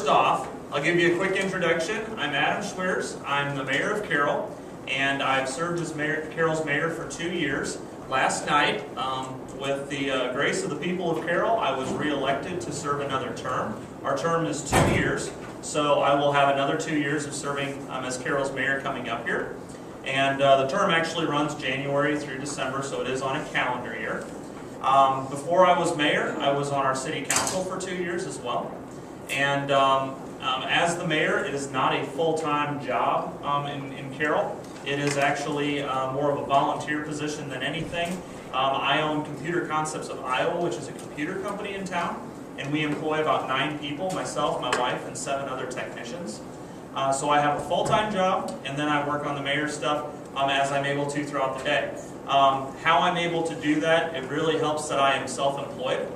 first off, I'll give you a quick introduction. I'm Adam Schweers. I'm the mayor of Carroll, and I've served as Carroll's mayor for 2 years. Last night, with the grace of the people of Carroll, I was re-elected to serve another term. Our term is 2 years, so I will have another 2 years of serving as Carroll's mayor coming up here. And the term actually runs January through December, so it is on a calendar year. Before I was mayor, I was on our city council for 2 years as well. And as the mayor, it is not a full-time job in Carroll. It is actually more of a volunteer position than anything. I own Computer Concepts of Iowa, which is a computer company in town, and we employ about 9 people, myself, my wife, and 7 other technicians. So I have a full-time job, and then I work on the mayor stuff as I'm able to throughout the day. How I'm able to do that, it really helps that I am self-employed,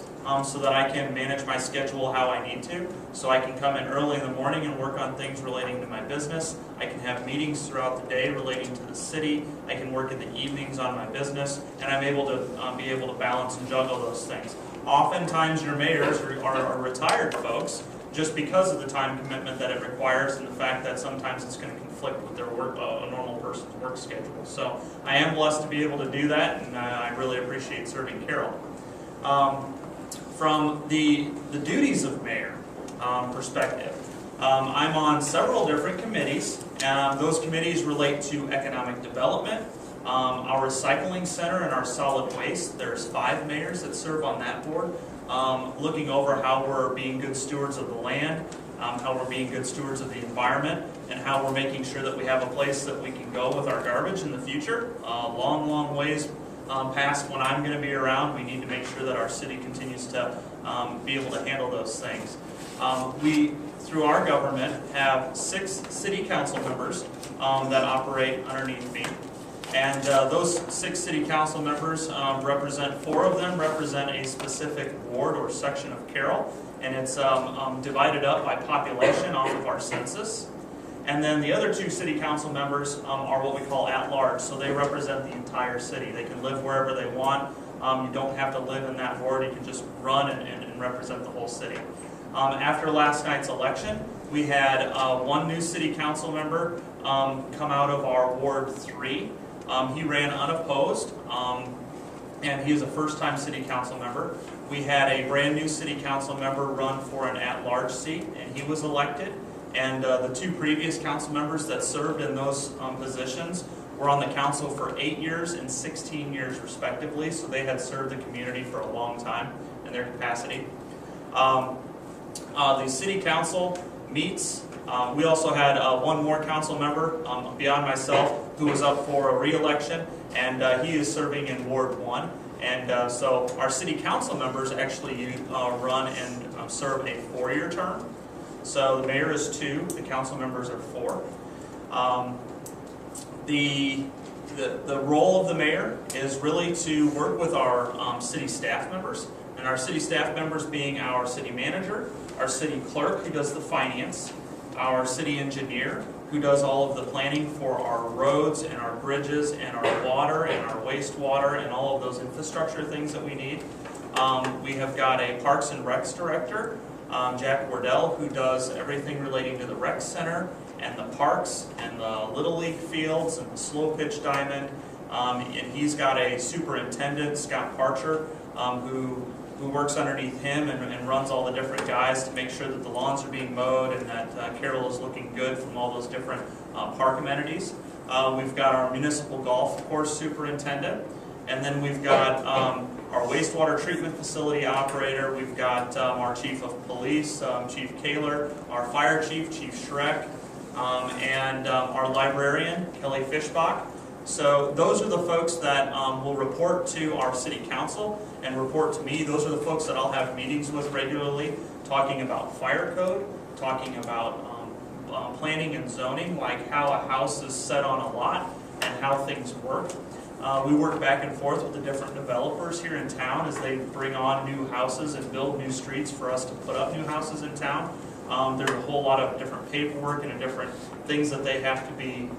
so that I can manage my schedule how I need to. So I can come in early in the morning and work on things relating to my business. I can have meetings throughout the day relating to the city. I can work in the evenings on my business, and I'm able to be able to balance and juggle those things. Oftentimes your mayors are retired folks, just because of the time commitment that it requires and the fact that sometimes it's going to conflict with their work, a normal person's work schedule. So I am blessed to be able to do that, and I really appreciate serving Carroll. From the duties of mayor perspective, I'm on several different committees. Those committees relate to economic development, our recycling center, and our solid waste. There's 5 mayors that serve on that board, looking over how we're being good stewards of the land, how we're being good stewards of the environment, and how we're making sure that we have a place that we can go with our garbage in the future. Long ways past when I'm going to be around. We need to make sure that our city continues to be able to handle those things. We, through our government, have 6 city council members that operate underneath me. And those 6 city council members represent, 4 of them represent a specific ward or section of Carroll, and it's divided up by population off of our census. And then the other 2 city council members are what we call at-large, so they represent the entire city. They can live wherever they want. You don't have to live in that ward. You can just run and represent the whole city. After last night's election, we had 1 new city council member come out of our Ward 3. He ran unopposed, and he is a first-time city council member. We had a brand new city council member run for an at-large seat, and he was elected. And the 2 previous council members that served in those positions were on the council for 8 years and 16 years respectively, so they had served the community for a long time in their capacity. The city council meets. We also had 1 more council member beyond myself who was up for a re-election, and he is serving in Ward 1. And so our city council members actually run and serve a 4-year term. So the mayor is 2, the council members are 4. The role of the mayor is really to work with our city staff members, and our city staff members being our city manager, our city clerk who does the finance, our city engineer who does all of the planning for our roads and our bridges and our water and our wastewater and all of those infrastructure things that we need. We have got a Parks and Recs director, Jack Wardell, who does everything relating to the rec center and the parks and the Little League fields and the slow pitch diamond. And he's got a superintendent, Scott Parcher, who works underneath him and runs all the different guys to make sure that the lawns are being mowed and that Carroll is looking good from all those different park amenities. We've got our municipal golf course superintendent, and then we've got our wastewater treatment facility operator. We've got our chief of police, Chief Kaler, our fire chief, Chief Schreck, and our librarian, Kelly Fishbach. So those are the folks that will report to our city council and report to me. Those are the folks that I'll have meetings with regularly, talking about fire code, talking about planning and zoning, like how a house is set on a lot and how things work. We work back and forth with the different developers here in town as they bring on new houses and build new streets for us to put up new houses in town. There's a whole lot of different paperwork and different things that they have to be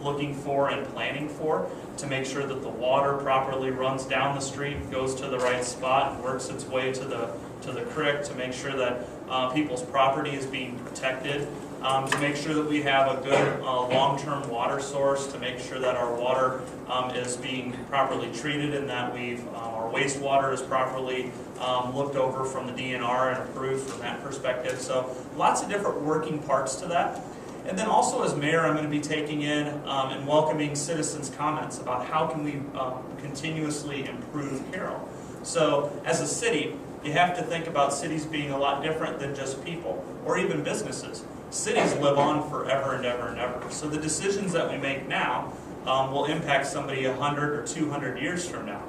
looking for and planning for to make sure that the water properly runs down the street, goes to the right spot, and works its way to the creek, to make sure that people's property is being protected, to make sure that we have a good long-term water source, to make sure that our water is being properly treated and that our wastewater is properly looked over from the DNR and approved from that perspective. So lots of different working parts to that. And then also as mayor, I'm going to be taking in and welcoming citizens' comments about how can we continuously improve Carroll. So as a city, you have to think about cities being a lot different than just people or even businesses. Cities live on forever and ever and ever. So the decisions that we make now will impact somebody 100 or 200 years from now.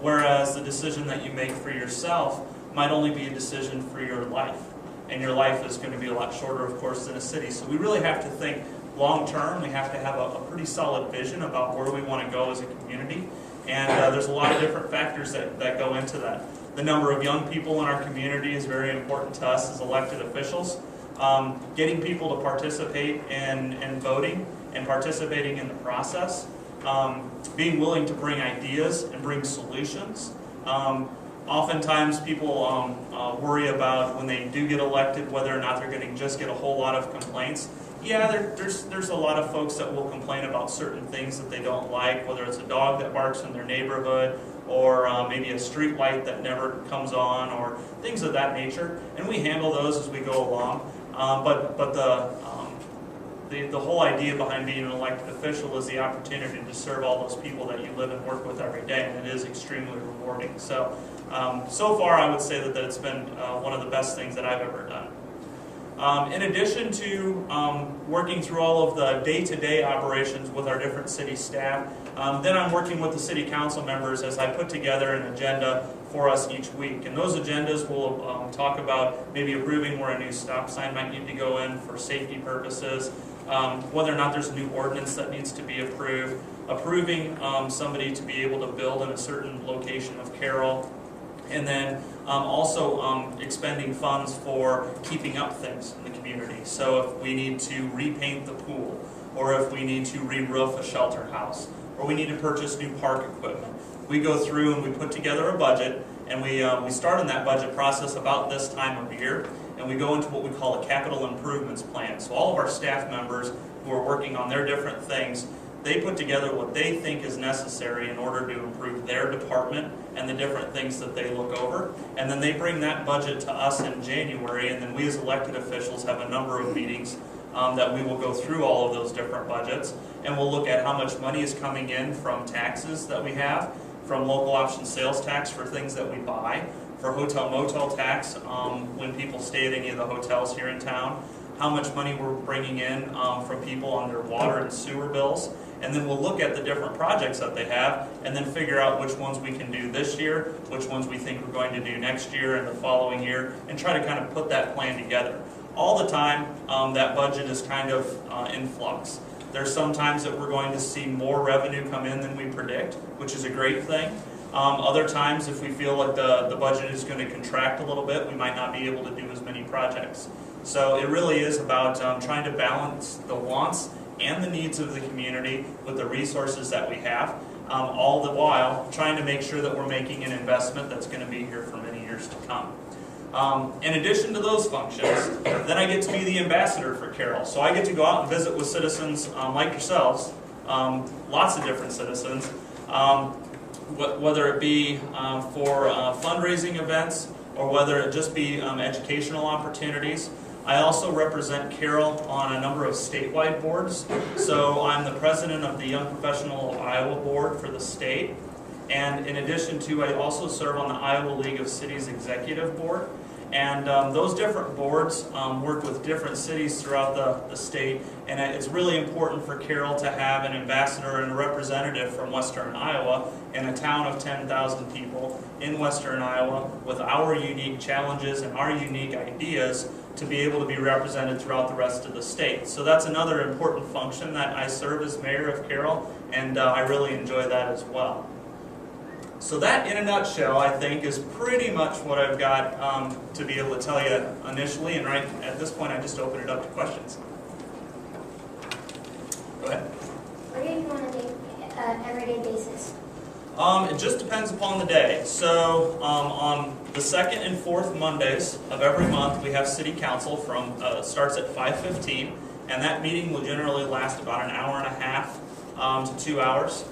Whereas the decision that you make for yourself might only be a decision for your life. And your life is going to be a lot shorter, of course, than a city. So we really have to think long term. We have to have a pretty solid vision about where we want to go as a community. And there's a lot of different factors that go into that. The number of young people in our community is very important to us as elected officials. Getting people to participate in voting and participating in the process. Being willing to bring ideas and bring solutions. Oftentimes people worry about when they do get elected whether or not they're going to just get a whole lot of complaints. Yeah, there's a lot of folks that will complain about certain things that they don't like, whether it's a dog that barks in their neighborhood or maybe a street light that never comes on or things of that nature. And we handle those as we go along. But the whole idea behind being an elected official is the opportunity to serve all those people that you live and work with every day, and it is extremely rewarding. So, so far I would say that it's been one of the best things that I've ever done. In addition to working through all of the day-to-day operations with our different city staff, then I'm working with the city council members as I put together an agenda for us each week. And those agendas will talk about maybe approving where a new stop sign might need to go in for safety purposes, whether or not there's a new ordinance that needs to be approved, approving somebody to be able to build in a certain location of Carroll, and then also expending funds for keeping up things in the community. So if we need to repaint the pool, or if we need to re-roof a shelter house, or we need to purchase new park equipment, we go through and we put together a budget, and we start in that budget process about this time of year, and we go into what we call a capital improvements plan. So all of our staff members who are working on their different things, they put together what they think is necessary in order to improve their department and the different things that they look over. And then they bring that budget to us in January, and then we as elected officials have a number of meetings that we will go through all of those different budgets, and we'll look at how much money is coming in from taxes that we have, from local option sales tax for things that we buy, for hotel motel tax when people stay at any of the hotels here in town, how much money we're bringing in from people on their water and sewer bills. And then we'll look at the different projects that they have and then figure out which ones we can do this year, which ones we think we're going to do next year and the following year, and try to kind of put that plan together. All the time, that budget is kind of in flux. There's some times that we're going to see more revenue come in than we predict, which is a great thing. Other times, if we feel like the budget is going to contract a little bit, we might not be able to do as many projects. So it really is about trying to balance the wants and the needs of the community with the resources that we have, all the while trying to make sure that we're making an investment that's going to be here for many years to come. In addition to those functions, then I get to be the ambassador for Carroll. So I get to go out and visit with citizens like yourselves, lots of different citizens, whether it be for fundraising events or whether it just be educational opportunities. I also represent Carroll on a number of statewide boards. So I'm the president of the Young Professional of Iowa board for the state. And in addition to, I also serve on the Iowa League of Cities Executive Board. And those different boards work with different cities throughout the state. And it's really important for Carroll to have an ambassador and a representative from Western Iowa in a town of 10,000 people in Western Iowa with our unique challenges and our unique ideas to be able to be represented throughout the rest of the state. So that's another important function that I serve as mayor of Carroll, and I really enjoy that as well. So that, in a nutshell, I think is pretty much what I've got to be able to tell you initially, and right at this point I just open it up to questions. Go ahead. What do you want to do everyday basis? It just depends upon the day. So on The second and fourth Mondays of every month, we have city council from, starts at 5:15, and that meeting will generally last about an hour and a half to 2 hours.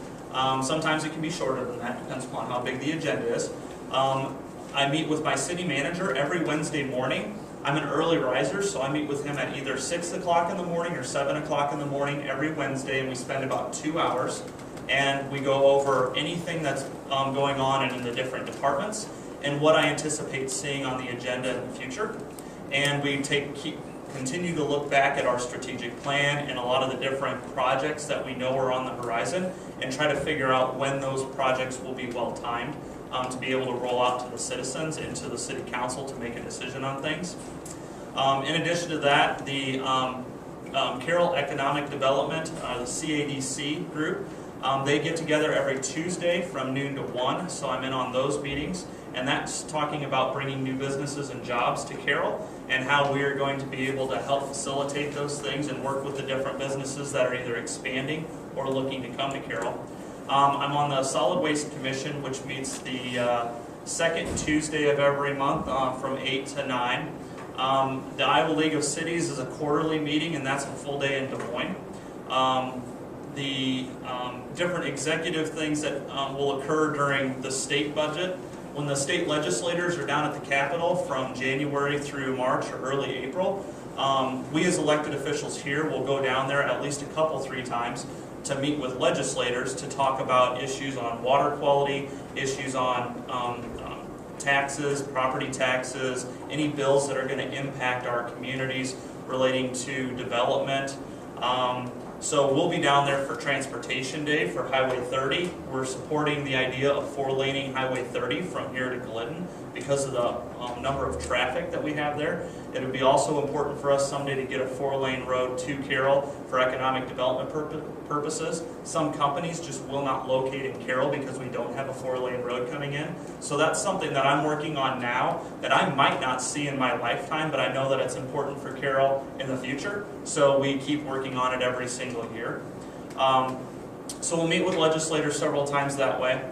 Sometimes it can be shorter than that, depends upon how big the agenda is. I meet with my city manager every Wednesday morning. I'm an early riser, so I meet with him at either 6 o'clock in the morning or 7 o'clock in the morning every Wednesday, and we spend about 2 hours. And we go over anything that's going on in the different departments and what I anticipate seeing on the agenda in the future. And we continue to look back at our strategic plan and a lot of the different projects that we know are on the horizon and try to figure out when those projects will be well timed to be able to roll out to the citizens and to the city council to make a decision on things. In addition to that, the Carroll Economic Development, the CADC group, they get together every Tuesday from noon to 1, so I'm in on those meetings, and that's talking about bringing new businesses and jobs to Carroll and how we are going to be able to help facilitate those things and work with the different businesses that are either expanding or looking to come to Carroll. I'm on the Solid Waste Commission, which meets the second Tuesday of every month from 8 to 9. The Iowa League of Cities is a quarterly meeting, and that's a full day in Des Moines. The different executive things that will occur during the state budget. When the state legislators are down at the Capitol from January through March or early April, we as elected officials here will go down there at least 3 times to meet with legislators to talk about issues on water quality, issues on taxes, property taxes, any bills that are going to impact our communities relating to development. So we'll be down there for Transportation Day for Highway 30. We're supporting the idea of 4-laning Highway 30 from here to Glidden because of the number of traffic that we have there. It would be also important for us someday to get a 4-lane road to Carroll for economic development purposes. Some companies just will not locate in Carroll because we don't have a 4-lane road coming in. So that's something that I'm working on now that I might not see in my lifetime, but I know that it's important for Carroll in the future. So we keep working on it every single year. So we'll meet with legislators several times that way.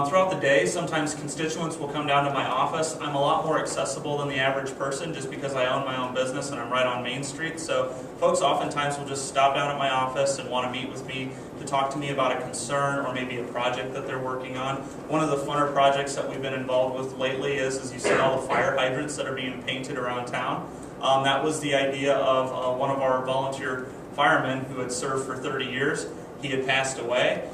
Throughout the day, sometimes constituents will come down to my office. I'm a lot more accessible than the average person just because I own my own business and I'm right on Main Street. So folks oftentimes will just stop down at my office and want to meet with me to talk to me about a concern or maybe a project that they're working on. One of the funner projects that we've been involved with lately is, as you see all the fire hydrants that are being painted around town. That was the idea of one of our volunteer firemen who had served for 30 years. He had passed away.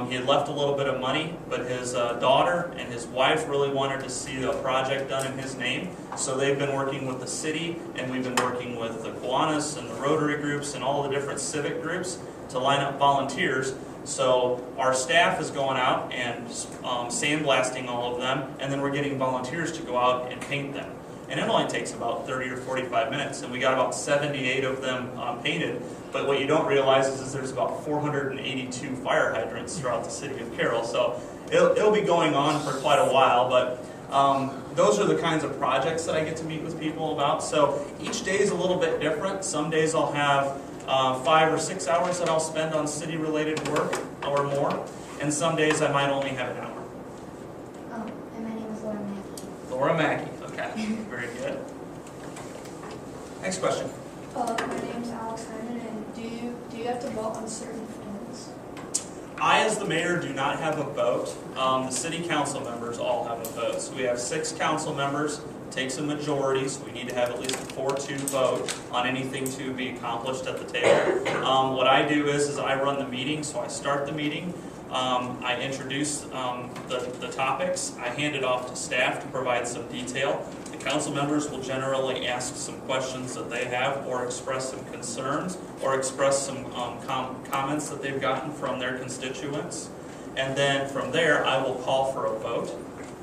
He had left a little bit of money, but his daughter and his wife really wanted to see the project done in his name. So they've been working with the city, and we've been working with the Kiwanis and the Rotary groups and all the different civic groups to line up volunteers. So our staff is going out and sandblasting all of them, and then we're getting volunteers to go out and paint them. And it only takes about 30 or 45 minutes, and we got about 78 of them painted. But what you don't realize is there's about 482 fire hydrants throughout the city of Carroll. So it'll be going on for quite a while, but those are the kinds of projects that I get to meet with people about. So each day is a little bit different. Some days I'll have 5 or 6 hours that I'll spend on city-related work or more, and some days I might only have an hour. Oh, and my name is Laura Mackey. Laura Mackey, okay, very good. Next question. My name's Alex Hyman, and do you have to vote on certain things? I, as the mayor, do not have a vote. The city council members all have a vote. So we have 6 council members. It takes a majority, so we need to have at least a 4-2 vote on anything to be accomplished at the table. What I do is I run the meeting, so I start the meeting. I introduce the topics. I hand it off to staff to provide some detail. The council members will generally ask some questions that they have or express some concerns or express some comments that they've gotten from their constituents. And then from there, I will call for a vote.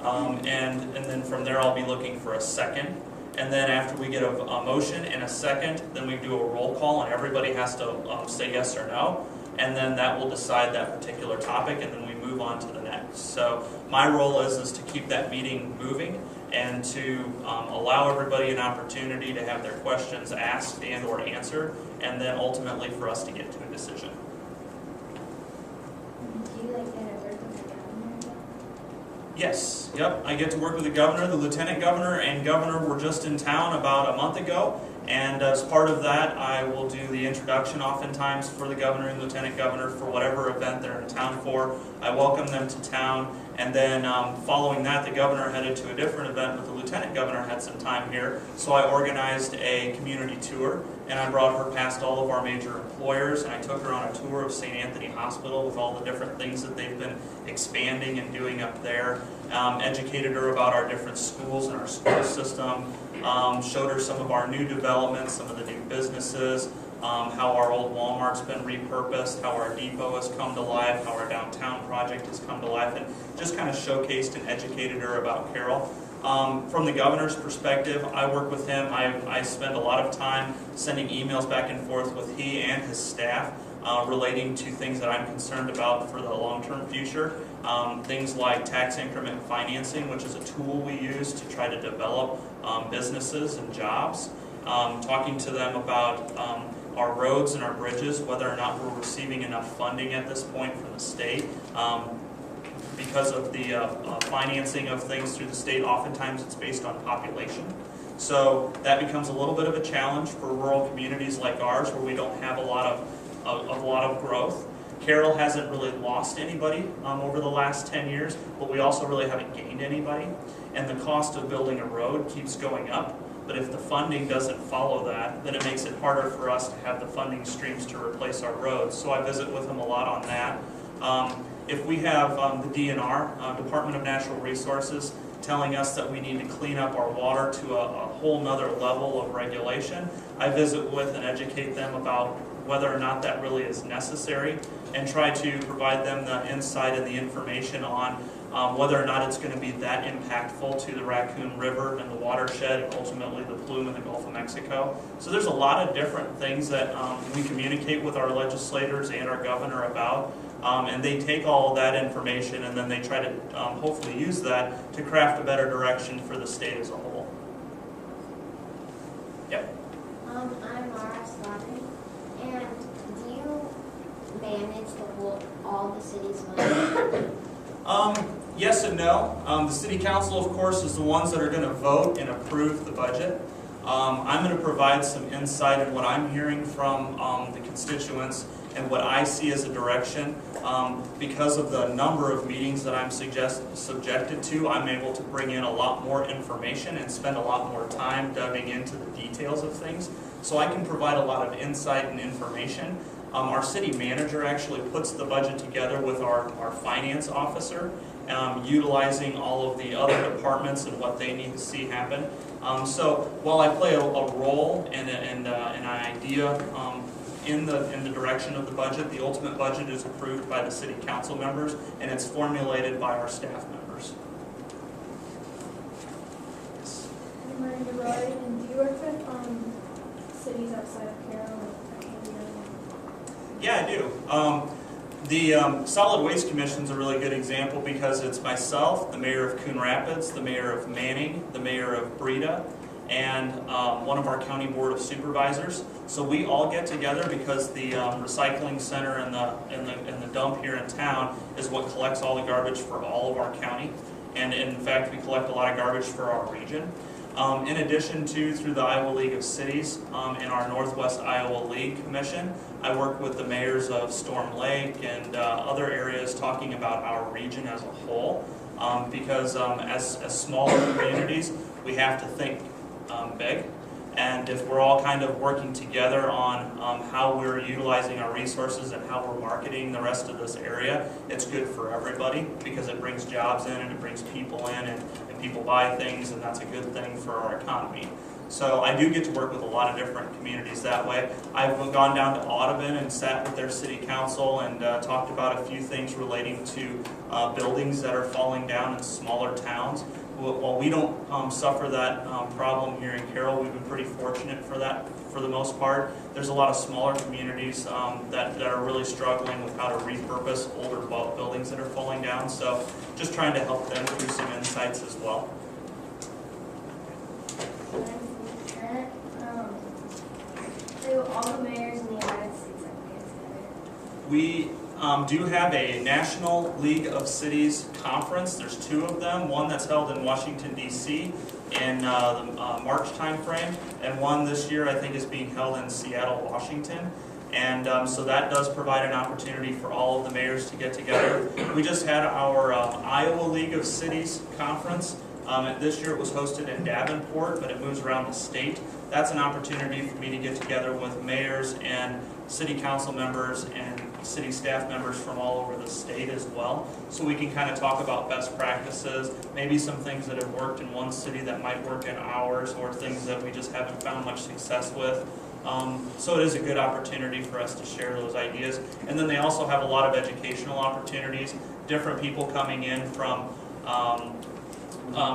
And then from there, I'll be looking for a second. And then after we get a motion and a second, then we do a roll call, and everybody has to say yes or no. And then that will decide that particular topic, and then we move on to the next. So my role is to keep that meeting moving and to allow everybody an opportunity to have their questions asked and or answered, and then ultimately for us to get to a decision. Do you like that at work when you're down Yes, yep, I get to work with the governor. The lieutenant governor and governor were just in town about a month ago, and as part of that, I will do the introduction oftentimes for the governor and lieutenant governor for whatever event they're in town for. I welcome them to town, and then following that, the governor headed to a different event, but the lieutenant governor had some time here, so I organized a community tour, and I brought her past all of our major employers, and I took her on a tour of St. Anthony Hospital with all the different things that they've been expanding and doing up there. Educated her about our different schools and our school system, showed her some of our new developments, some of the new businesses, how our old Walmart's been repurposed, how our depot has come to life, how our downtown project has come to life, and just kind of showcased and educated her about Carroll. From the governor's perspective, I work with him. I spend a lot of time sending emails back and forth with he and his staff relating to things that I'm concerned about for the long-term future. Things like tax increment financing, which is a tool we use to try to develop businesses and jobs. Talking to them about our roads and our bridges, whether or not we're receiving enough funding at this point from the state. Because of the financing of things through the state, oftentimes it's based on population. So that becomes a little bit of a challenge for rural communities like ours where we don't have a lot of growth. Carroll hasn't really lost anybody over the last 10 years, but we also really haven't gained anybody. And the cost of building a road keeps going up. But if the funding doesn't follow that, then it makes it harder for us to have the funding streams to replace our roads. So I visit with them a lot on that. If we have the DNR, Department of Natural Resources, telling us that we need to clean up our water to a whole nother level of regulation, I visit with and educate them about whether or not that really is necessary and try to provide them the insight and the information on whether or not it's going to be that impactful to the Raccoon River and the watershed and ultimately the plume in the Gulf of Mexico. So there's a lot of different things that we communicate with our legislators and our governor about. And they take all of that information and then they try to hopefully use that to craft a better direction for the state as a whole. Yep. I'm Mara Slavin, and do you manage all the city's money? Yes and no. The city council, of course, is the ones that are going to vote and approve the budget. I'm going to provide some insight in what I'm hearing from the constituents and what I see as a direction. Because of the number of meetings that I'm subjected to, I'm able to bring in a lot more information and spend a lot more time diving into the details of things. So I can provide a lot of insight and information. Our city manager actually puts the budget together with our finance officer, utilizing all of the other departments and what they need to see happen. So while I play a role and an idea in the direction of the budget, the ultimate budget is approved by the city council members and it's formulated by our staff members. Yes. I'm Miranda Roy, and do you work with cities outside of Carroll? Yeah, I do. The Solid Waste Commission is a really good example because it's myself, the mayor of Coon Rapids, the mayor of Manning, the mayor of Breda, and one of our county board of supervisors. So we all get together because the recycling center and the dump here in town is what collects all the garbage for all of our county. And in fact, we collect a lot of garbage for our region. In addition to, through the Iowa League of Cities and our Northwest Iowa League Commission, I work with the mayors of Storm Lake and other areas talking about our region as a whole. Because as smaller communities, we have to think big. And if we're all kind of working together on how we're utilizing our resources and how we're marketing the rest of this area, it's good for everybody because it brings jobs in and it brings people in and people buy things, and that's a good thing for our economy. So I do get to work with a lot of different communities that way. I've gone down to Audubon and sat with their city council and talked about a few things relating to buildings that are falling down in smaller towns. While we don't suffer that problem here in Carroll, we've been pretty fortunate for that for the most part. There's a lot of smaller communities that are really struggling with how to repurpose older buildings that are falling down. So just trying to help them through some insights as well. So all the mayors in the United States are together. do have a National League of Cities conference. There's 2 of them, one that's held in Washington, D.C. in the March timeframe, and one this year I think is being held in Seattle, Washington. And so that does provide an opportunity for all of the mayors to get together. We just had our Iowa League of Cities conference. This year it was hosted in Davenport, but it moves around the state. That's an opportunity for me to get together with mayors and city council members and city staff members from all over the state as well. So we can kind of talk about best practices, maybe some things that have worked in one city that might work in ours, or things that we just haven't found much success with. So it is a good opportunity for us to share those ideas. And then they also have a lot of educational opportunities, different people coming in from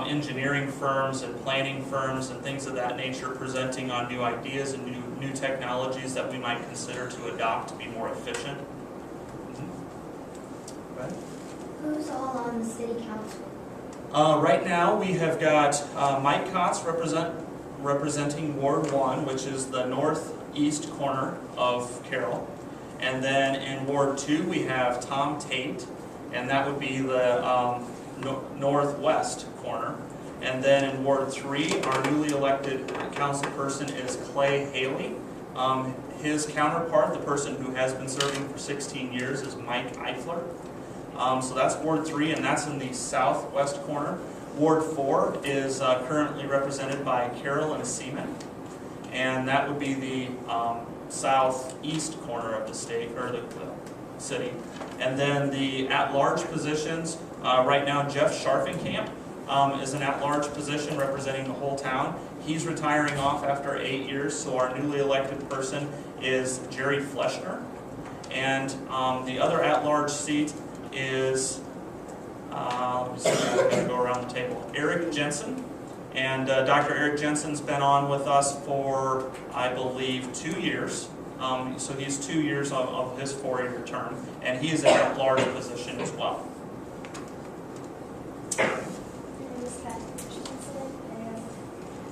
engineering firms and planning firms and things of that nature, presenting on new ideas and new technologies that we might consider to adopt to be more efficient. Right. Who's all on the city council? Right now we have got Mike Kotz representing Ward 1, which is the northeast corner of Carroll. And then in Ward 2 we have Tom Tate, and that would be the northwest corner. And then in Ward 3, our newly elected council person is Clay Haley. His counterpart, the person who has been serving for 16 years, is Mike Eifler. So that's Ward 3, and that's in the southwest corner. Ward 4 is currently represented by Carolyn Seaman, and that would be the southeast corner of the state, or the city. And then the at-large positions, right now Jeff Scharfenkamp is an at-large position representing the whole town. He's retiring off after 8 years, so our newly elected person is Jerry Fleschner. And the other at-large seat is, let me see, I'm going to go around the table, Eric Jensen. And Dr. Eric Jensen's been on with us for, I believe, 2 years. So he's 2 years of his 4-year term, and he is in a large position as well.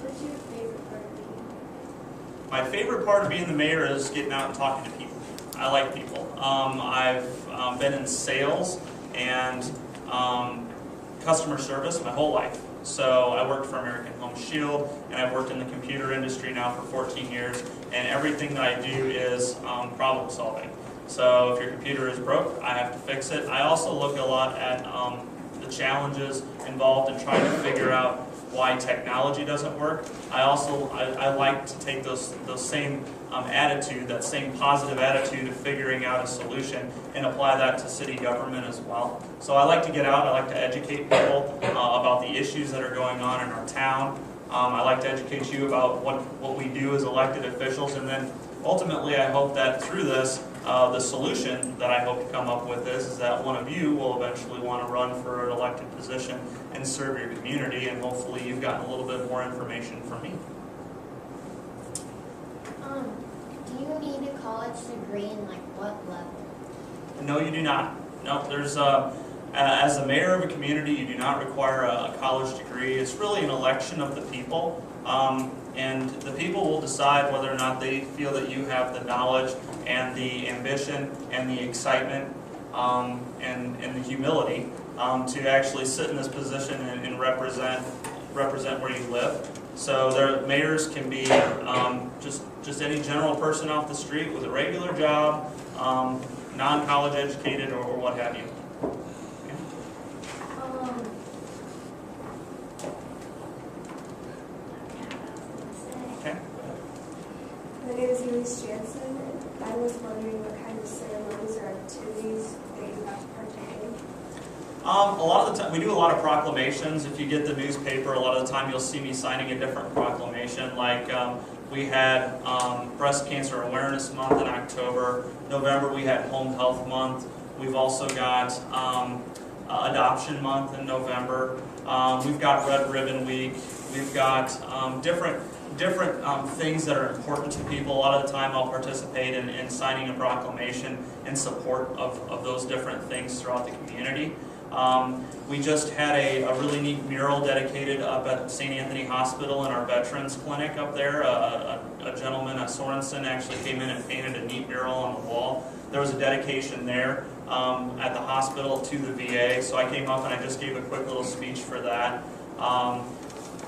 What's your favorite part of being? My favorite part of being the mayor is getting out and talking to people. I like people. I've been in sales and customer service my whole life. So I worked for American Home Shield, and I've worked in the computer industry now for 14 years, and everything that I do is problem solving. So if your computer is broke, I have to fix it. I also look a lot at the challenges involved in trying to figure out why technology doesn't work. I like to take those same attitude, that same positive attitude of figuring out a solution, and apply that to city government as well. So I like to get out, I like to educate people about the issues that are going on in our town. I like to educate you about what we do as elected officials, and then ultimately I hope that through this, the solution that I hope to come up with is that one of you will eventually want to run for an elected position and serve your community, and hopefully you've gotten a little bit more information from me. Do you need a college degree, and like what level? No, you do not. No, there's as a mayor of a community, you do not require a college degree. It's really an election of the people, and the people will decide whether or not they feel that you have the knowledge and the ambition and the excitement and the humility to actually sit in this position and represent where you live. So their mayors can be just any general person off the street with a regular job, non-college educated, or what have you. Okay. My name is Elise Jansen, and I was wondering what kind of ceremonies or activities that you have to partake in. A lot of the time, we do a lot of proclamations. If you get the newspaper, a lot of the time you'll see me signing a different proclamation. Like we had Breast Cancer Awareness Month in October. November we had Home Health Month. We've also got Adoption Month in November. We've got Red Ribbon Week. We've got different things that are important to people. A lot of the time I'll participate in signing a proclamation in support of those different things throughout the community. We just had a really neat mural dedicated up at St. Anthony Hospital in our Veterans Clinic up there. A gentleman, Sorensen, actually came in and painted a neat mural on the wall. There was a dedication there at the hospital to the VA. So I came up and I just gave a quick little speech for that.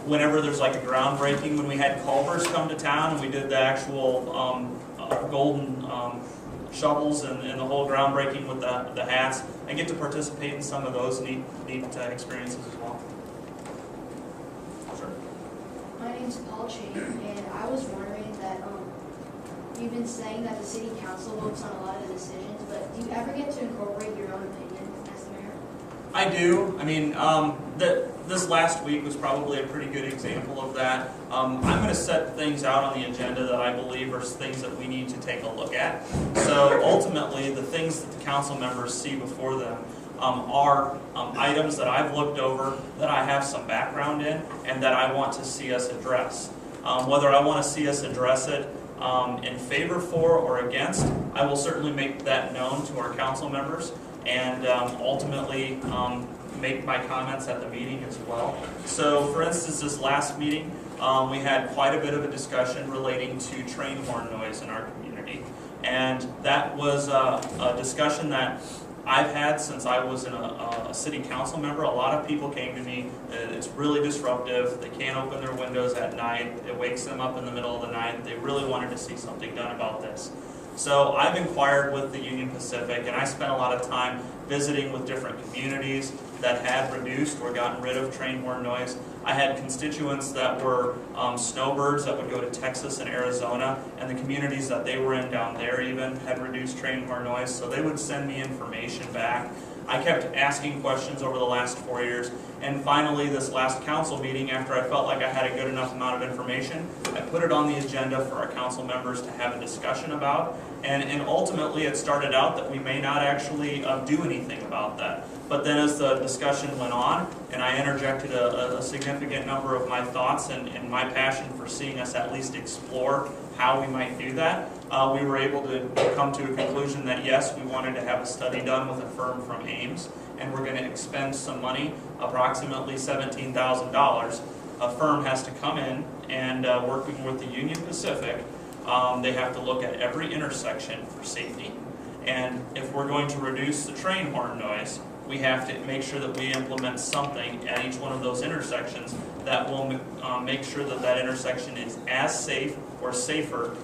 Whenever there's like a groundbreaking, when we had Culvers come to town and we did the actual golden shovels and the whole groundbreaking with the hats, I get to participate in some of those neat experiences as well. Sure. My name's Paul Chain, and I was wondering that you've been saying that the city council votes on a lot of decisions, but do you ever get to incorporate your own opinion as the mayor? I do. I mean, this last week was probably a pretty good example of that. I'm going to set things out on the agenda that I believe are things that we need to take a look at. So ultimately, the things that the council members see before them are items that I've looked over, that I have some background in, and that I want to see us address. Whether I want to see us address it in favor, for, or against, I will certainly make that known to our council members, and ultimately make my comments at the meeting as well. So for instance, this last meeting, we had quite a bit of a discussion relating to train horn noise in our community. And that was a discussion that I've had since I was a city council member. A lot of people came to me, it's really disruptive, they can't open their windows at night, it wakes them up in the middle of the night, they really wanted to see something done about this. So I've inquired with the Union Pacific, and I spent a lot of time visiting with different communities that had reduced or gotten rid of train horn noise. I had constituents that were snowbirds that would go to Texas and Arizona, and the communities that they were in down there even had reduced train horn noise, so they would send me information back. I kept asking questions over the last 4 years, and finally this last council meeting, after I felt like I had a good enough amount of information, I put it on the agenda for our council members to have a discussion about, and ultimately it started out that we may not actually do anything about that. But then as the discussion went on, and I interjected a significant number of my thoughts and my passion for seeing us at least explore how we might do that, we were able to come to a conclusion that yes, we wanted to have a study done with a firm from Ames, and we're going to expend some money, approximately $17,000. A firm has to come in and working with the Union Pacific, they have to look at every intersection for safety. And if we're going to reduce the train horn noise, we have to make sure that we implement something at each one of those intersections that will make sure that that intersection is as safe or safer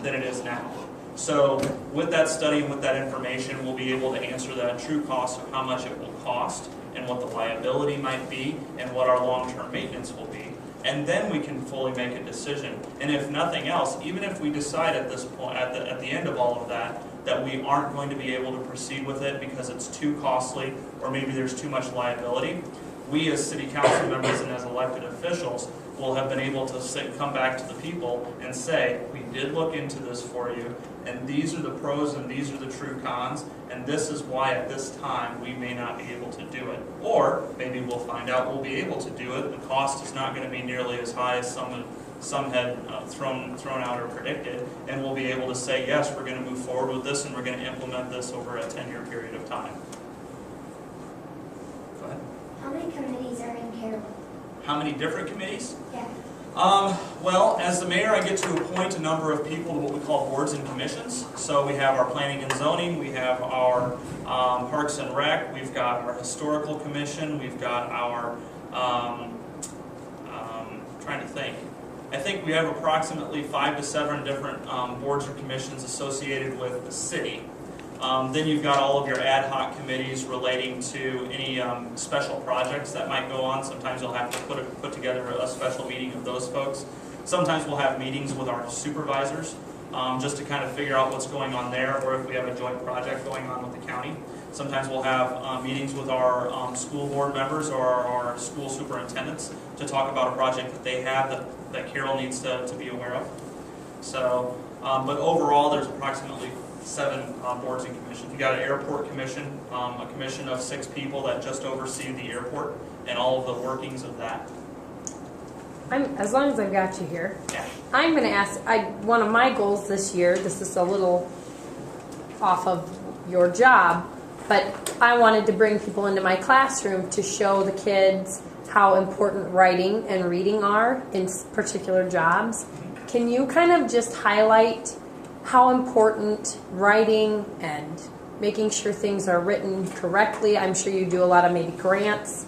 than it is now. So with that study and with that information, we'll be able to answer that true cost of how much it will cost and what the liability might be and what our long-term maintenance will be. And then we can fully make a decision. And if nothing else, even if we decide at this point, at the end of all of that, that we aren't going to be able to proceed with it because it's too costly or maybe there's too much liability, we as city council members and as elected officials will have been able to come back to the people and say, we did look into this for you, and these are the pros and these are the true cons, and this is why at this time we may not be able to do it. Or maybe we'll find out we'll be able to do it. The cost is not going to be nearly as high as some had thrown out or predicted, and we'll be able to say, yes, we're going to move forward with this and we're going to implement this over a 10-year period of time. Go ahead. How many committees are in Carroll? How many different committees? Yeah. Well, as the mayor, I get to appoint a number of people to what we call boards and commissions. So we have our planning and zoning, we have our parks and rec, we've got our historical commission, we've got our, trying to think. I think we have approximately 5 to 7 different boards or commissions associated with the city. Then you've got all of your ad hoc committees relating to any special projects that might go on. Sometimes you'll have to put together a special meeting of those folks. Sometimes we'll have meetings with our supervisors just to kind of figure out what's going on there, or if we have a joint project going on with the county. Sometimes we'll have meetings with our school board members or our school superintendents to talk about a project that they have that Carroll needs to be aware of. So, but overall there's approximately 7 boards and commissions. You got an airport commission, a commission of 6 people that just oversee the airport and all of the workings of that. As long as I've got you here, Yeah. I'm going to ask, one of my goals this year, this is a little off of your job, but I wanted to bring people into my classroom to show the kids how important writing and reading are in particular jobs. Can you kind of just highlight how important writing and making sure things are written correctly. I'm sure you do a lot of maybe grants.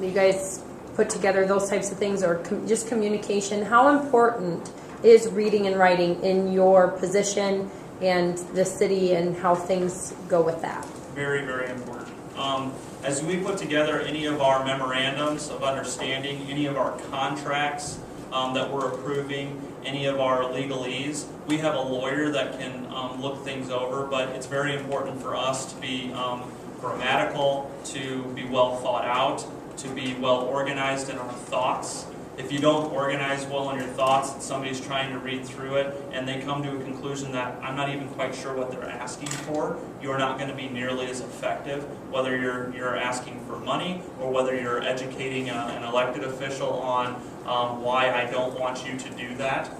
You guys put together those types of things, or just communication. How important is reading and writing in your position and the city, and how things go with that? Very, very important. As we put together any of our memorandums of understanding, any of our contracts that we're approving, any of our legalese, we have a lawyer that can look things over, but it's very important for us to be grammatical, to be well thought out, to be well organized in our thoughts. If you don't organize well in your thoughts, and somebody's trying to read through it and they come to a conclusion that I'm not even quite sure what they're asking for, you're not going to be nearly as effective, whether you're asking for money or whether you're educating an elected official on why I don't want you to do that.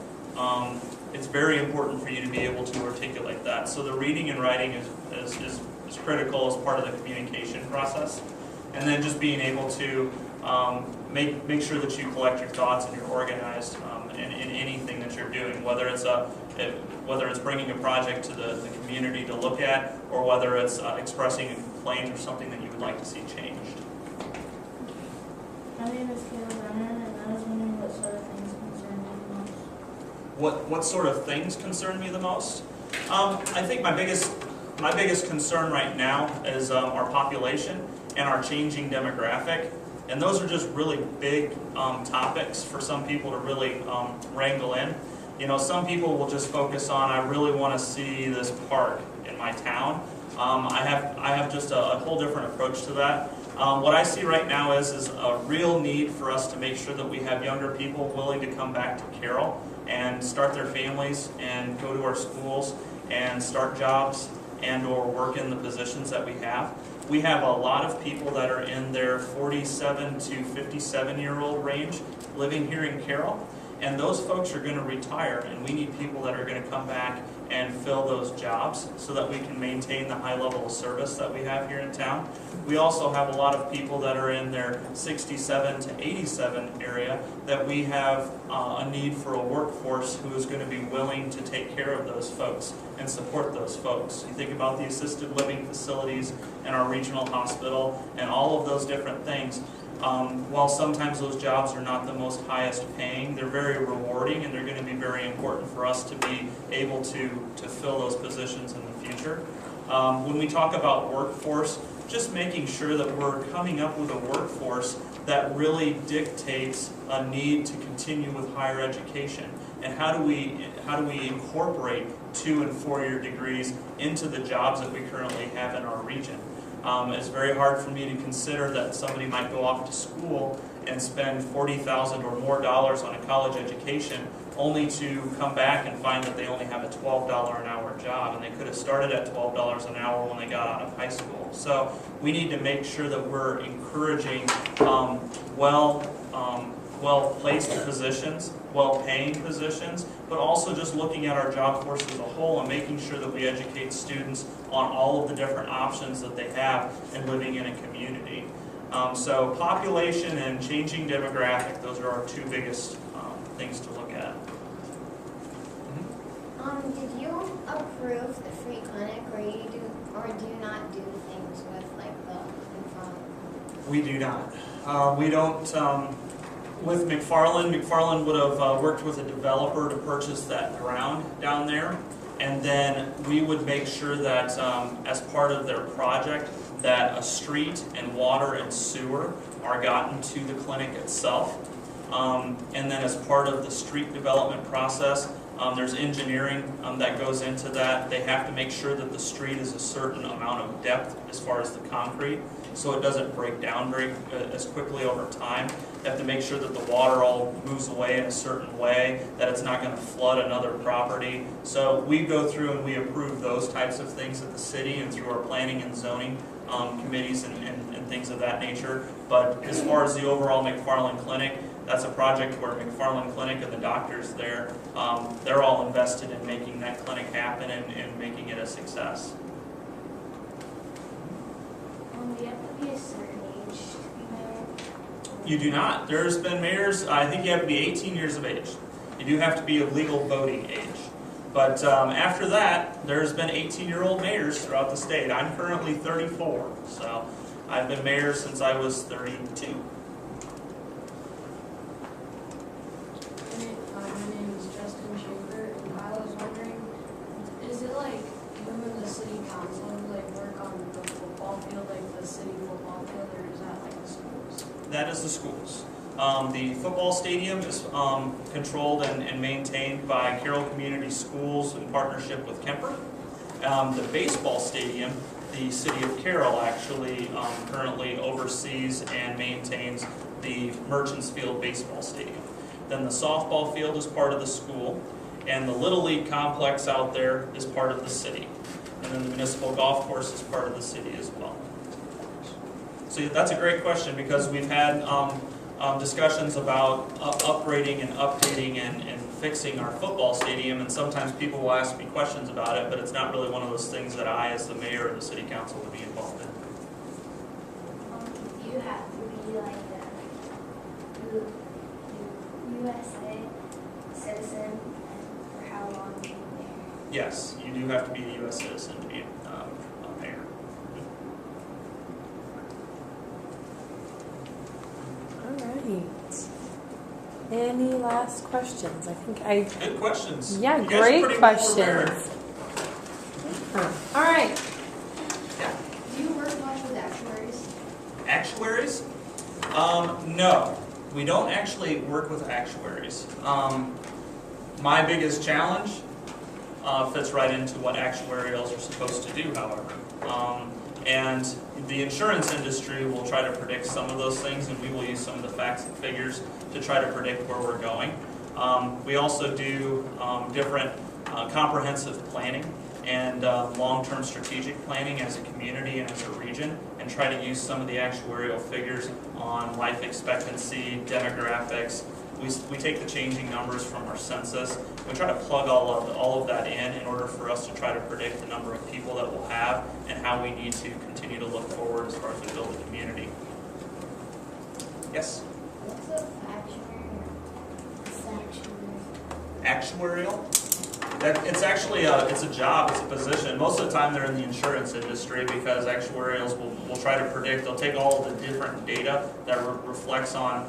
It's very important for you to be able to articulate that. So the reading and writing is critical as part of the communication process. And then just being able to make sure that you collect your thoughts and you're organized in anything that you're doing, whether it's bringing a project to the community to look at, or whether it's expressing a complaint or something that you would like to see changed. My name is Caleb Renner, and I was wondering what sort of things concern you the most. What sort of things concern me the most? I think my biggest concern right now is our population and our changing demographic. And those are just really big topics for some people to really wrangle in. You know, some people will just focus on, I really want to see this park in my town. I have just a whole different approach to that. What I see right now is a real need for us to make sure that we have younger people willing to come back to Carroll and start their families and go to our schools and start jobs and or work in the positions that we have. We have a lot of people that are in their 47 to 57-year-old range living here in Carroll, and those folks are going to retire, and we need people that are going to come back and fill those jobs so that we can maintain the high level of service that we have here in town. We also have a lot of people that are in their 67 to 87 area that we have a need for a workforce who is going to be willing to take care of those folks and support those folks. You think about the assisted living facilities and our regional hospital and all of those different things. While sometimes those jobs are not the most highest paying, they're very rewarding, and they're going to be very important for us to be able to fill those positions in the future. When we talk about workforce, just making sure that we're coming up with a workforce that really dictates a need to continue with higher education. And how do we incorporate 2- and 4-year degrees into the jobs that we currently have in our region? It's very hard for me to consider that somebody might go off to school and spend $40,000 or more on a college education only to come back and find that they only have a $12 an hour job, and they could have started at $12 an hour when they got out of high school. So we need to make sure that we're encouraging well-placed positions, well-paying positions, but also just looking at our job force as a whole and making sure that we educate students on all of the different options that they have in living in a community. So population and changing demographic, those are our two biggest things to look at. Did you approve the free clinic, or do you not do things with like the We do not. We don't. With McFarland would have worked with a developer to purchase that ground down there, and then we would make sure that as part of their project that a street and water and sewer are gotten to the clinic itself. And then as part of the street development process, there's engineering that goes into that. They have to make sure that the street is a certain amount of depth as far as the concrete, so it doesn't break down as quickly over time. They have to make sure that the water all moves away in a certain way, that it's not going to flood another property. So we go through and we approve those types of things at the city and through our planning and zoning committees and things of that nature. But as far as the overall McFarland Clinic, that's a project where McFarland Clinic and the doctors there, they're all invested in making that clinic happen and making it a success. Do you have to be a certain age to be mayor? You do not. There's been mayors, I think you have to be 18 years of age. You do have to be of legal voting age. But after that, there's been 18-year-old mayors throughout the state. I'm currently 34, so I've been mayor since I was 32. My name is Justin Schaefer, and I was wondering, is it like you and the city council like work on the football field, like the city football field, or is that like the schools? That is the schools. The football stadium is controlled and maintained by Carroll Community Schools in partnership with Kemper. The baseball stadium, the city of Carroll actually currently oversees and maintains the Merchants Field baseball stadium. Then the softball field is part of the school, and the Little League complex out there is part of the city. And then the municipal golf course is part of the city as well. So that's a great question, because we've had discussions about upgrading and updating and fixing our football stadium, and sometimes people will ask me questions about it, but it's not really one of those things that I, as the mayor or the city council, would be involved in. You have to be like a USA citizen, and for how long you there? Yes, you do have to be a U.S. citizen to be a mayor. All right. Any last questions? I think I. Good questions. Yeah, You guys are great pretty well questions. prepared. All right. Do you work much with actuaries? Actuaries? No, we don't actually work with actuaries. My biggest challenge fits right into what actuarials are supposed to do, however. And the insurance industry will try to predict some of those things, and we will use some of the facts and figures to try to predict where we're going. We also do different comprehensive planning and long-term strategic planning as a community and as a region, and try to use some of the actuarial figures on life expectancy, demographics. We take the changing numbers from our census. We try to plug all of that in order for us to try to predict the number of people that we'll have and how we need to continue to look forward as far as we build a community. Yes? What's a factuary? Actuarial? It's actually it's a job, it's a position. Most of the time they're in the insurance industry, because actuarials will try to predict. They'll take all of the different data that reflects on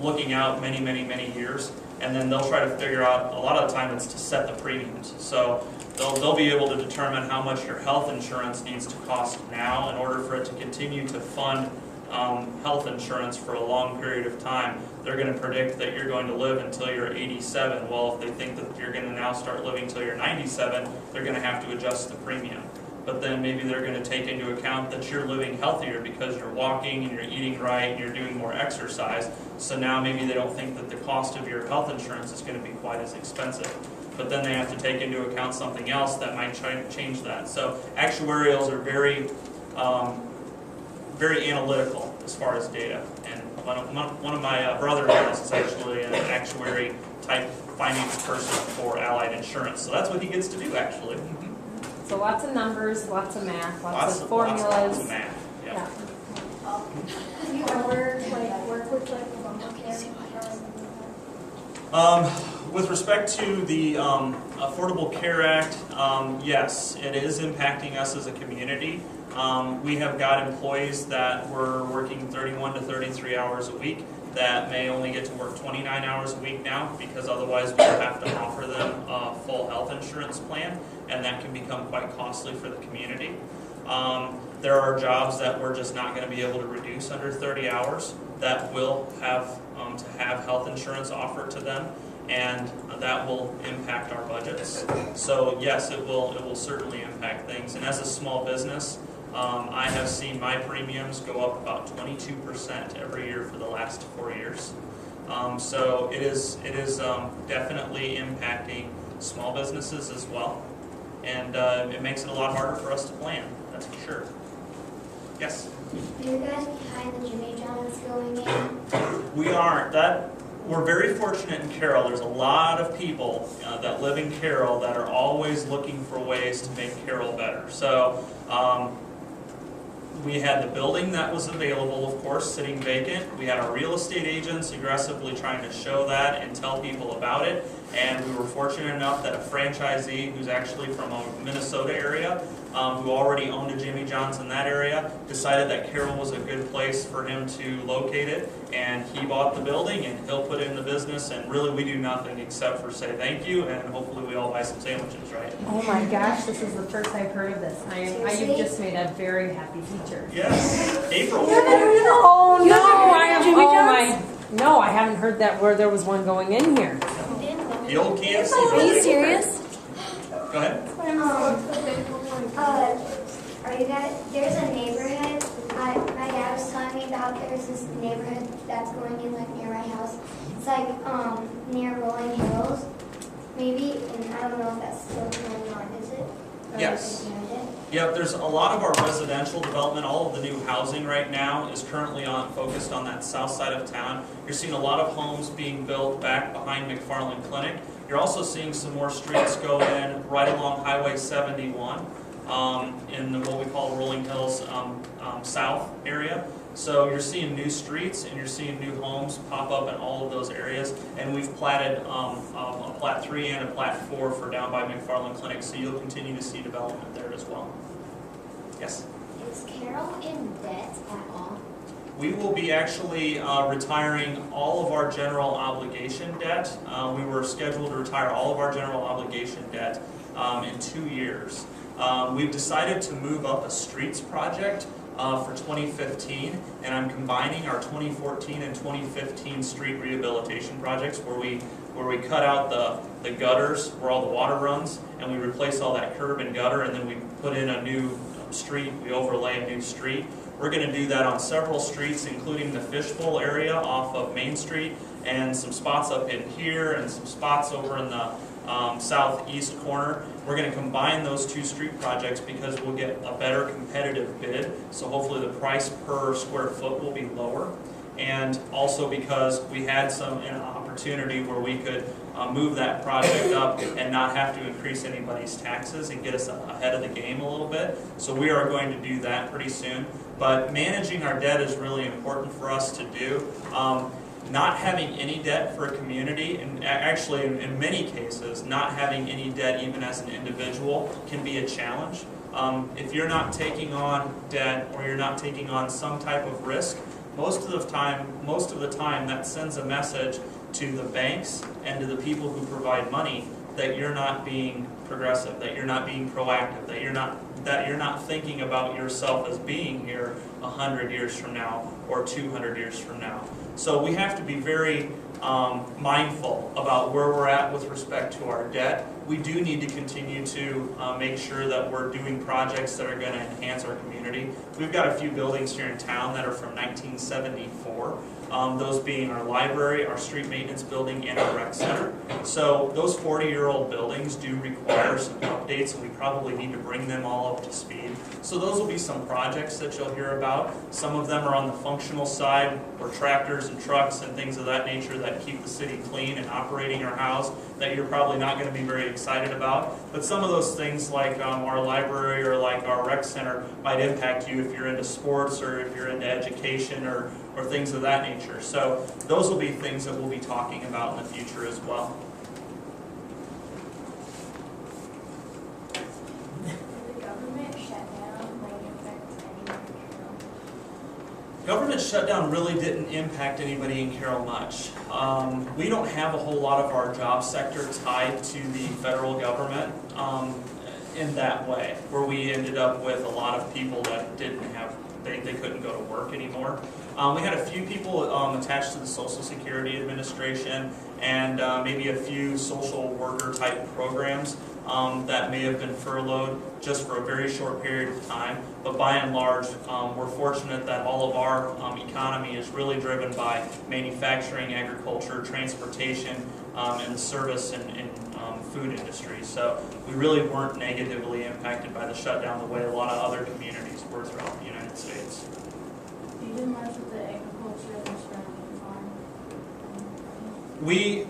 looking out many, many, many years, and then they'll try to figure out, a lot of the time it's to set the premiums. So they'll be able to determine how much your health insurance needs to cost now in order for it to continue to fund health insurance for a long period of time. They're going to predict that you're going to live until you're 87. Well, if they think that you're going to now start living until you're 97, they're going to have to adjust the premium. But then maybe they're going to take into account that you're living healthier because you're walking and you're eating right and you're doing more exercise. So now maybe they don't think that the cost of your health insurance is going to be quite as expensive. But then they have to take into account something else that might change that. So actuarials are very, very analytical as far as data. And one of my brothers is actually an actuary type finance person for Allied Insurance. So that's what he gets to do, actually. So lots of numbers, lots of math, lots of formulas. Lots of math. Yeah. Do you ever work with Obamacare? With respect to the Affordable Care Act, yes, it is impacting us as a community. We have got employees that were working 31 to 33 hours a week that may only get to work 29 hours a week now, because otherwise we have to offer them a full health insurance plan, and that can become quite costly for the community. There are jobs that we're just not going to be able to reduce under 30 hours that will have to have health insurance offered to them, and that will impact our budgets. So yes, it will certainly impact things. And as a small business, I have seen my premiums go up about 22% every year for the last 4 years. So it is definitely impacting small businesses as well, and it makes it a lot harder for us to plan. That's for sure. Yes. Are you guys behind the Jimmy John's going in? We aren't. We're very fortunate in Carroll. There's a lot of people that live in Carroll that are always looking for ways to make Carroll better. So we had the building that was available, of course, sitting vacant. We had our real estate agents aggressively trying to show that and tell people about it. And we were fortunate enough that a franchisee who's actually from a Minnesota area, who already owned a Jimmy John's in that area, decided that Carroll was a good place for him to locate it. And he bought the building and he'll put it in the business. And really we do nothing except for say thank you, and hopefully we all buy some sandwiches, right? Oh my gosh, this is the first I've heard of this. You've just made a very happy teacher. Yes, April. Oh no, I haven't heard that where there was one going in here. The old KFC. Are you serious? Go ahead. Are you guys, there's a neighborhood, my dad was telling me about, there's this neighborhood that's going in like near my house. It's like near Rolling Hills, maybe, and I don't know if that's still going on, is it? Or Yes. is it ended? Yep, there's a lot of our residential development, all of the new housing right now is currently focused on that south side of town. You're seeing a lot of homes being built back behind McFarland Clinic. You're also seeing some more streets go in right along Highway 71 in what we call Rolling Hills South area. So you're seeing new streets and you're seeing new homes pop up in all of those areas. And we've platted a Plat 3 and a Plat 4 for down by McFarland Clinic, so you'll continue to see development there as well. Yes? Is Carol in debt at all? We will be actually retiring all of our general obligation debt. We were scheduled to retire all of our general obligation debt in 2 years. We've decided to move up a streets project for 2015, and I'm combining our 2014 and 2015 street rehabilitation projects where we cut out the gutters where all the water runs, and we replace all that curb and gutter, and then we put in a new street, we overlay a new street. We're going to do that on several streets, including the Fishbowl area off of Main Street, and some spots up in here, and some spots over in the southeast corner. We're going to combine those two street projects because we'll get a better competitive bid, so hopefully the price per square foot will be lower. And also because we had an opportunity where we could move that project up and not have to increase anybody's taxes and get us ahead of the game a little bit. So we are going to do that pretty soon. But managing our debt is really important for us to do. Not having any debt for a community, and actually in many cases, not having any debt even as an individual can be a challenge. If you're not taking on debt or you're not taking on some type of risk, most of the time that sends a message to the banks and to the people who provide money that you're not being progressive, that you're not being proactive, that you're not thinking about yourself as being here 100 years from now or 200 years from now. So we have to be very mindful about where we're at with respect to our debt. We do need to continue to make sure that we're doing projects that are going to enhance our community. We've got a few buildings here in town that are from 1974. Those being our library, our street maintenance building, and our rec center. So those 40-year-old buildings do require some updates, and we probably need to bring them all up to speed. So those will be some projects that you'll hear about. Some of them are on the functional side, or tractors and trucks and things of that nature that keep the city clean and operating our house, that you're probably not going to be very excited about. But some of those things like our library or like our rec center might impact you if you're into sports or if you're into education or things of that nature. So those will be things that we'll be talking about in the future as well. Did the government shutdown affect anyone in Carroll? Government shutdown really didn't impact anybody in Carroll much. We don't have a whole lot of our job sector tied to the federal government in that way, where we ended up with a lot of people that they couldn't go to work anymore. We had a few people attached to the Social Security Administration and maybe a few social worker type programs that may have been furloughed just for a very short period of time. But by and large, we're fortunate that all of our economy is really driven by manufacturing, agriculture, transportation, and the service and food industry. So we really weren't negatively impacted by the shutdown the way a lot of other communities were throughout the United States. Do you do much with the agriculture and surrounding farm? We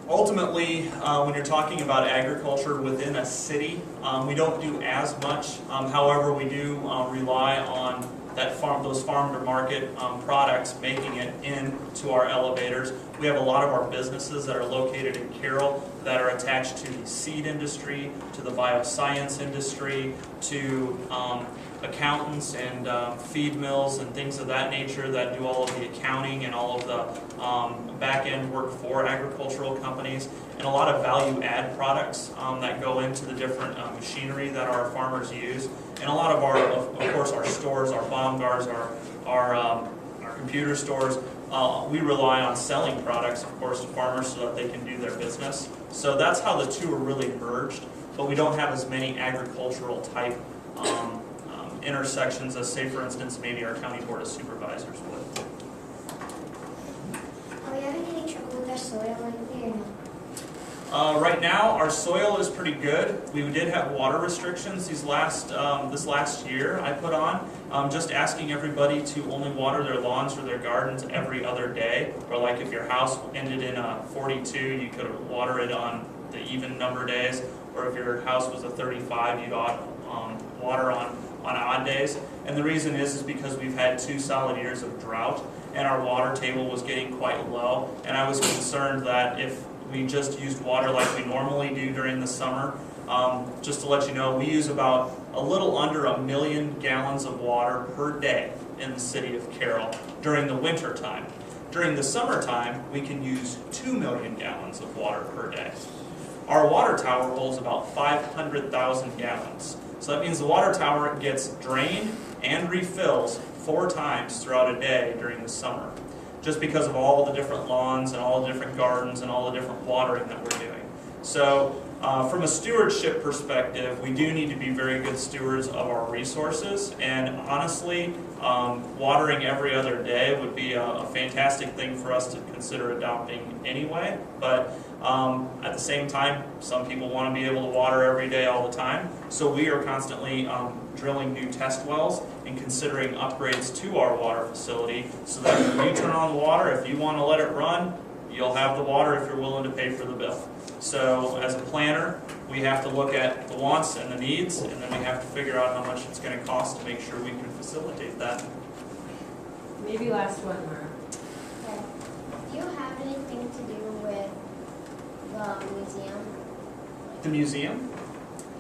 ultimately, when you're talking about agriculture within a city, we don't do as much. However, we do rely on those farm to market products, making it into our elevators. We have a lot of our businesses that are located in Carroll that are attached to the seed industry, to the bioscience industry, to accountants and feed mills and things of that nature that do all of the accounting and all of the back-end work for agricultural companies, and a lot of value-add products that go into the different machinery that our farmers use. And a lot of of course, our stores, our Baumgars, our computer stores, we rely on selling products, of course, to farmers so that they can do their business. So that's how the two are really merged, but we don't have as many agricultural type intersections as, say, for instance, maybe our county board of supervisors would. Are we having any trouble with our soil lately or no? Right now, our soil is pretty good. We did have water restrictions this last year I put on, just asking everybody to only water their lawns or their gardens every other day. Or like if your house ended in a 42, you could water it on the even number days. Or if your house was a 35, you'd water on odd days. And the reason is because we've had 2 solid years of drought and our water table was getting quite low. And I was concerned that if we just used water like we normally do during the summer. Just to let you know, we use about a little under 1 million gallons of water per day in the city of Carroll during the winter time. During the summertime, we can use 2 million gallons of water per day. Our water tower holds about 500,000 gallons. So that means the water tower gets drained and refills 4 times throughout a day during the summer, just because of all the different lawns and all the different gardens and all the different watering that we're doing. So from a stewardship perspective, we do need to be very good stewards of our resources, and honestly, watering every other day would be a fantastic thing for us to consider adopting anyway, but at the same time, some people want to be able to water every day all the time, so we are constantly drilling new test wells and considering upgrades to our water facility so that when you turn on the water, if you want to let it run, you'll have the water if you're willing to pay for the bill. So as a planner, we have to look at the wants and the needs, and then we have to figure out how much it's going to cost to make sure we can facilitate that. Maybe last one, Mara. Okay. Do you have anything to do with the museum? The museum?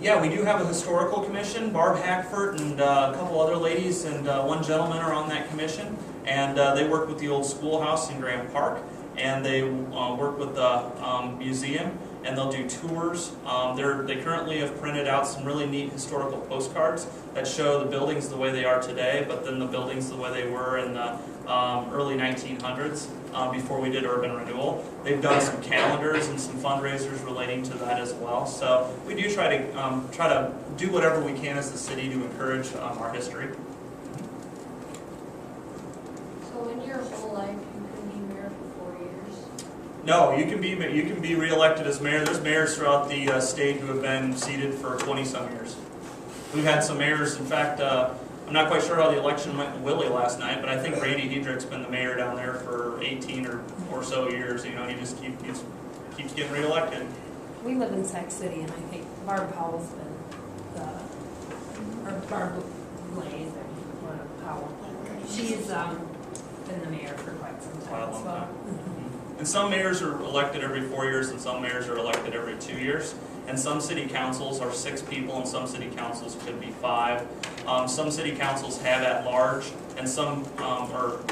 Yeah, we do have a historical commission. Barb Hackford and a couple other ladies and one gentleman are on that commission, and they work with the old schoolhouse in Graham Park, and they work with the museum, and they'll do tours. They currently have printed out some really neat historical postcards that show the buildings the way they are today, but then the buildings the way they were in the early 1900s before we did urban renewal. They've done some calendars and some fundraisers relating to that as well. So we do try to do whatever we can as a city to encourage our history. So in your whole life, you can be mayor for 4 years? No, you can be reelected as mayor. There's mayors throughout the state who have been seated for 20-some years. We've had some mayors. In fact, I'm not quite sure how the election went in Willie last night, but I think Randy Hedrick's been the mayor down there for 18 or so years. You know, he just keeps getting reelected. We live in Sac City, and I think Barb Powell's been or Barb Blaze, or Powell. She's been the mayor for quite some Quite a time. long So. time. And some mayors are elected every 4 years, and some mayors are elected every 2 years. And some city councils are 6 people, and some city councils could be 5. Some city councils have at large, and some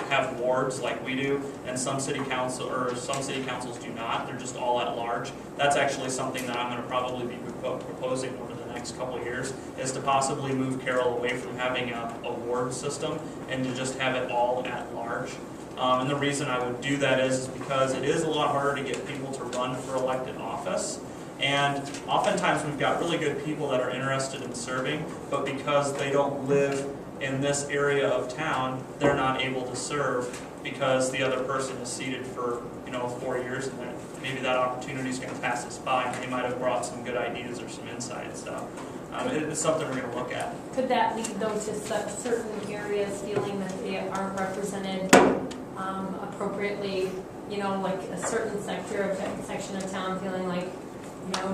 have wards like we do, and some city councils do not. They're just all at large. That's actually something that I'm going to probably be proposing over the next couple of years, is to possibly move Carroll away from having a ward system and to just have it all at large. And the reason I would do that is because it is a lot harder to get people to run for elected office. And oftentimes we've got really good people that are interested in serving, but because they don't live in this area of town, they're not able to serve because the other person is seated for 4 years, and maybe that opportunity is going to pass us by, and they might have brought some good ideas or some insights. So it's something we're going to look at. Could that lead, though, to certain areas feeling that they aren't represented appropriately? Like a certain section of town feeling like,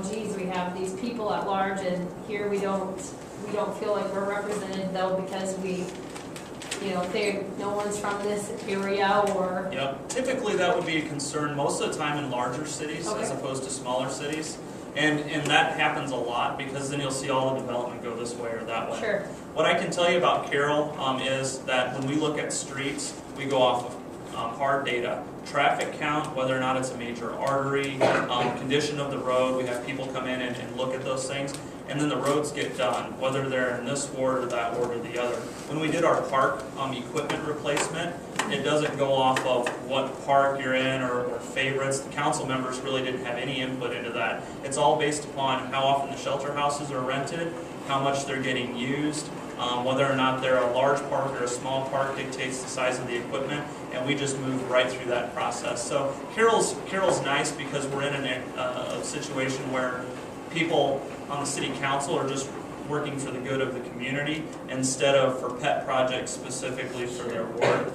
geez, we have these people at large, and here we don't feel like we're represented, though, because we no one's from this area or. Yep, typically that would be a concern most of the time in larger cities as Okay. opposed to smaller cities. And that happens a lot because then you'll see all the development go this way or that way. Sure. What I can tell you about Carroll is that when we look at streets, we go off of hard data. Traffic count, whether or not it's a major artery, condition of the road, we have people come in and look at those things. And then the roads get done, whether they're in this ward or that ward or the other. When we did our park equipment replacement, it doesn't go off of what park you're in or favorites. The council members really didn't have any input into that. It's all based upon how often the shelter houses are rented, how much they're getting used, whether or not they're a large park or a small park dictates the size of the equipment, and we just move right through that process. So Carroll's nice because we're in a situation where people on the city council are just working for the good of the community instead of for pet projects specifically for their ward.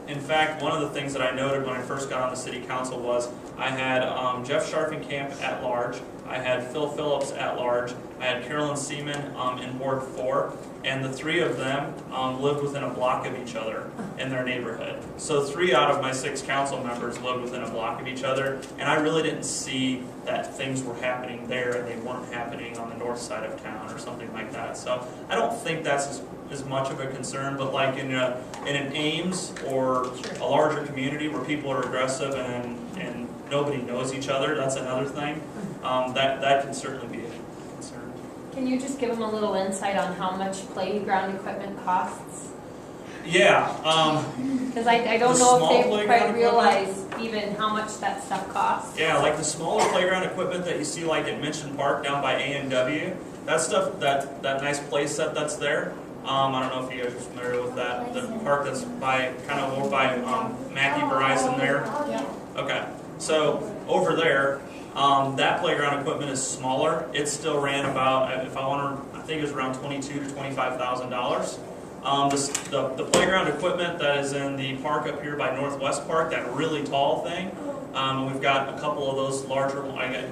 In fact, one of the things that I noted when I first got on the city council was I had Jeff Scharfenkamp at large, I had Phil Phillips at large, I had Carolyn Seaman in Ward 4, and the three of them lived within a block of each other in their neighborhood. So 3 out of my 6 council members lived within a block of each other, and I really didn't see that things were happening there and they weren't happening on the north side of town or something like that. So I don't think that's as much of a concern, but like in an Ames or a larger community where people are aggressive and nobody knows each other, that's another thing. That can certainly be a concern. Can you just give them a little insight on how much playground equipment costs? Yeah. Because I don't The know small if they playground quite realize even how much that stuff costs. Yeah, like the smaller playground equipment that you see like at Mission Park down by A&W, that stuff, that nice play set that's there. I don't know if you guys are familiar with that. The park that's by kind of over by Mackey Verizon there. Yeah. Okay, so over there, that playground equipment is smaller. It still ran about, I think it was around $22,000 to $25,000. The playground equipment that is in the park up here by Northwest Park, that really tall thing, we've got a couple of those larger. I got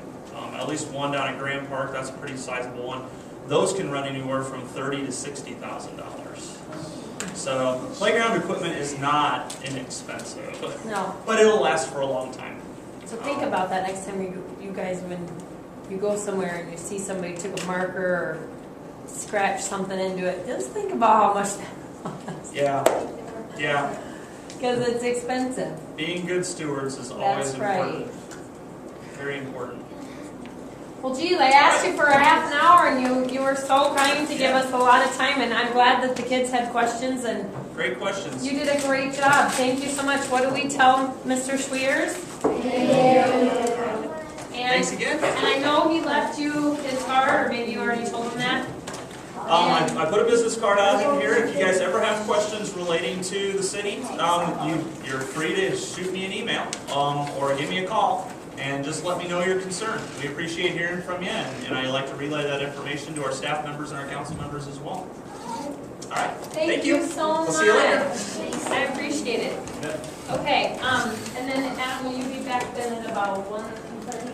at least one down at Grand Park. That's a pretty sizable one. Those can run anywhere from $30,000 to $60,000. So playground equipment is not inexpensive. No. But it'll last for a long time. So think about that next time you guys, when you go somewhere and you see somebody took a marker or scratched something into it, just think about how much that was. Yeah. Because it's expensive. Being good stewards is always That's right. important. Very important. Well, geez, I asked you for a half an hour, and you were so kind to give us a lot of time, and I'm glad that the kids had questions, and Great questions. you did a great job. Thank you so much. What do we tell Mr. Schweers? Thanks again. And I know he left you his card, or maybe you already told him that. I put a business card out in here. If you guys ever have questions relating to the city, you're free to shoot me an email or give me a call. And just let me know your concern. We appreciate hearing from you, and I like to relay that information to our staff members and our council members as well. All right. Thank you so We'll much. see you later. I appreciate it. Okay, and then Adam, will you be back then at about 1:30?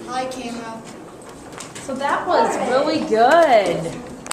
Hi, camera. So that was really good.